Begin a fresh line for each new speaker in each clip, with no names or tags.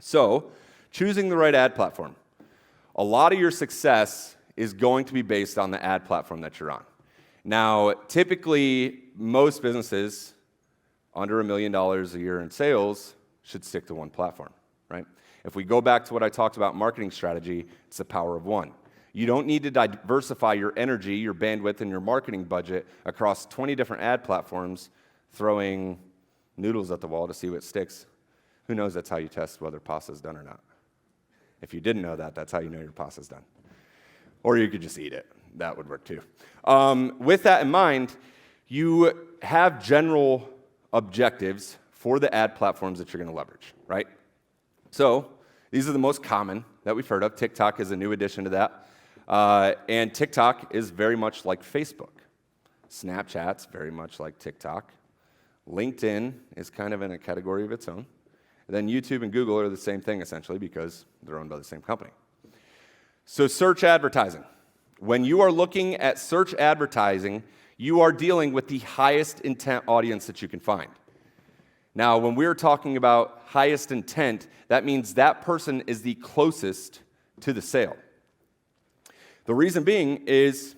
So, choosing the right ad platform. A lot of your success is going to be based on the ad platform that you're on. Now, typically, most businesses under $1 million a year in sales should stick to one platform, right? If we go back to what I talked about marketing strategy, it's the power of one. You don't need to diversify your energy, your bandwidth, and your marketing budget across 20 different ad platforms, throwing noodles at the wall to see what sticks. Who knows that's how you test whether pasta's done or not. If you didn't know that, that's how you know your pasta's done. Or you could just eat it. That would work too. With that in mind, you have general objectives for the ad platforms that you're going to leverage, right? So these are the most common that we've heard of. TikTok is a new addition to that. And TikTok is very much like Facebook. Snapchat's very much like TikTok. LinkedIn is kind of in a category of its own. And then YouTube and Google are the same thing, essentially, because they're owned by the same company. So search advertising. When you are looking at search advertising, you are dealing with the highest intent audience that you can find. Now, when we're talking about highest intent, that means that person is the closest to the sale. The reason being is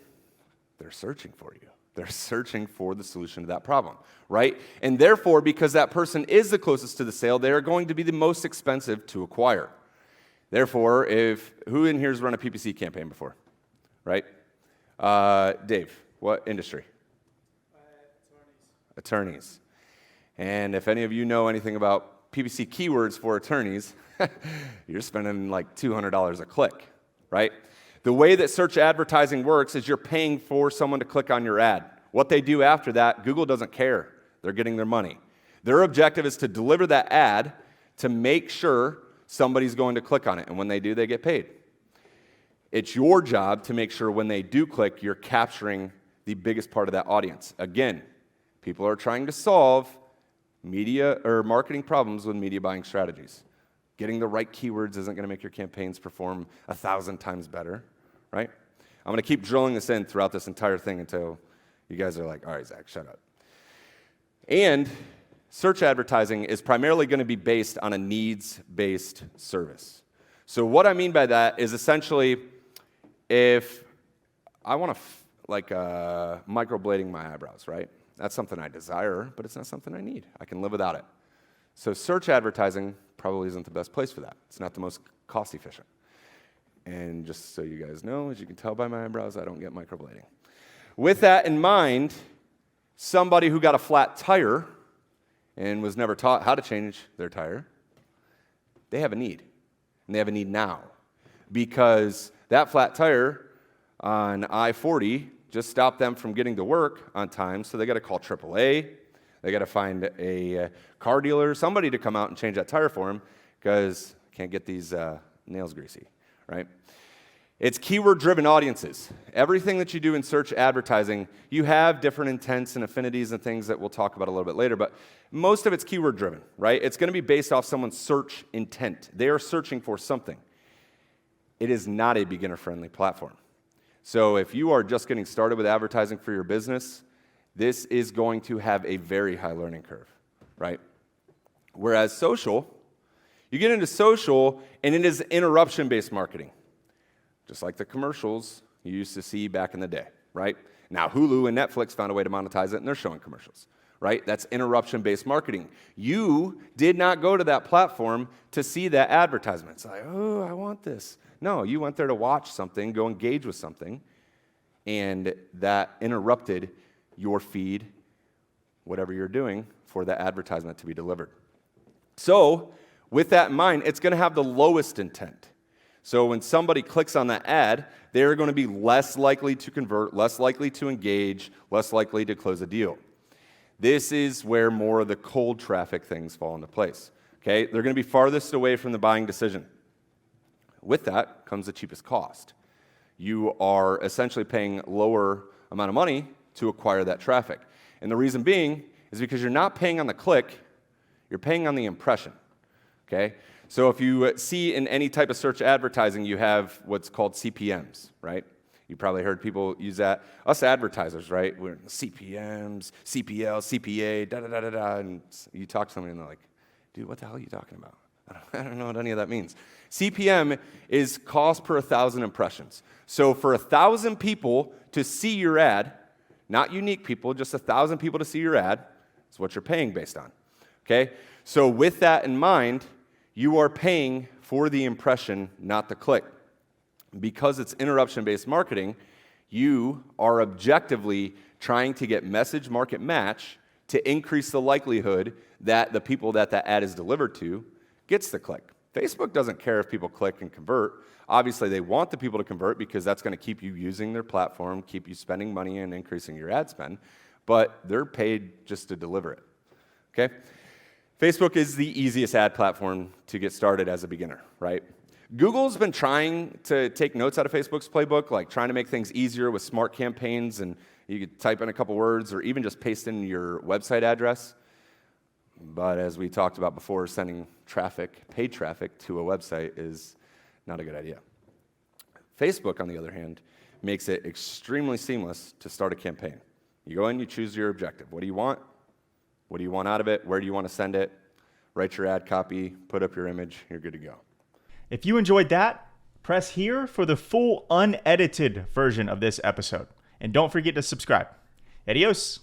they're searching for you. They're searching for the solution to that problem, right? And therefore, because that person is the closest to the sale, they are going to be the most expensive to acquire. Therefore, who in here has run a PPC campaign before, right? Dave, what industry? Attorneys. And if any of you know anything about PPC keywords for attorneys, you're spending like $200 a click, right? The way that search advertising works is you're paying for someone to click on your ad. What they do after that, Google doesn't care. They're getting their money. Their objective is to deliver that ad to make sure somebody's going to click on it. And when they do, they get paid. It's your job to make sure when they do click, you're capturing the biggest part of that audience. Again, people are trying to solve media or marketing problems with media buying strategies. Getting the right keywords isn't going to make your campaigns perform 1,000 times better, right? I'm going to keep drilling this in throughout this entire thing until you guys are like, all right, Zach, shut up. And search advertising is primarily going to be based on a needs-based service. So what I mean by that is essentially if I want to microblading my eyebrows, right? That's something I desire, but it's not something I need. I can live without it. So search advertising probably isn't the best place for that. It's not the most cost efficient. And just so you guys know, as you can tell by my eyebrows, I don't get microblading. With that in mind, somebody who got a flat tire and was never taught how to change their tire, they have a need. And they have a need now. Because that flat tire on I-40 just stopped them from getting to work on time, so they got to call AAA. They got to find a car dealer, somebody to come out and change that tire for them, because can't get these nails greasy, right? It's keyword-driven audiences. Everything that you do in search advertising, you have different intents and affinities and things that we'll talk about a little bit later, but most of it's keyword-driven, right? It's going to be based off someone's search intent. They are searching for something. It is not a beginner-friendly platform. So if you are just getting started with advertising for your business, this is going to have a very high learning curve, right? Whereas social, you get into social, and it is interruption-based marketing, just like the commercials you used to see back in the day, right? Now Hulu and Netflix found a way to monetize it, and they're showing commercials, right? That's interruption-based marketing. You did not go to that platform to see that advertisement. It's like, oh, I want this. No, you went there to watch something, go engage with something, and that interrupted your feed, whatever you're doing, for the advertisement to be delivered. So, with that in mind, it's going to have the lowest intent. So when somebody clicks on that ad, they're going to be less likely to convert, less likely to engage, less likely to close a deal. This is where more of the cold traffic things fall into place. Okay? They're going to be farthest away from the buying decision. With that comes the cheapest cost. You are essentially paying lower amount of money to acquire that traffic. And the reason being is because you're not paying on the click, you're paying on the impression. Okay? So if you see in any type of search advertising, you have what's called CPMs, right? You probably heard people use that. Us advertisers, right? We're CPMs, CPL, CPA, da-da-da-da-da. And you talk to somebody and they're like, dude, what the hell are you talking about? I don't know what any of that means. CPM is cost per 1,000 impressions. So for 1,000 people to see your ad, not unique people, just 1,000 people to see your ad, is what you're paying based on. Okay? So with that in mind, you are paying for the impression, not the click. Because it's interruption-based marketing, you are objectively trying to get message market match to increase the likelihood that the people that that ad is delivered to gets the click. Facebook doesn't care if people click and convert. Obviously, they want the people to convert because that's going to keep you using their platform, keep you spending money and increasing your ad spend, but they're paid just to deliver it. Okay? Facebook is the easiest ad platform to get started as a beginner, right? Google's been trying to take notes out of Facebook's playbook, like trying to make things easier with smart campaigns, and you could type in a couple words or even just paste in your website address. But as we talked about before, sending traffic, paid traffic, to a website is not a good idea. Facebook, on the other hand, makes it extremely seamless to start a campaign. You go in, you choose your objective. What do you want? What do you want out of it? Where do you want to send it? Write your ad copy, put up your image, you're good to go.
If you enjoyed that, press here for the full unedited version of this episode. And don't forget to subscribe. Adios.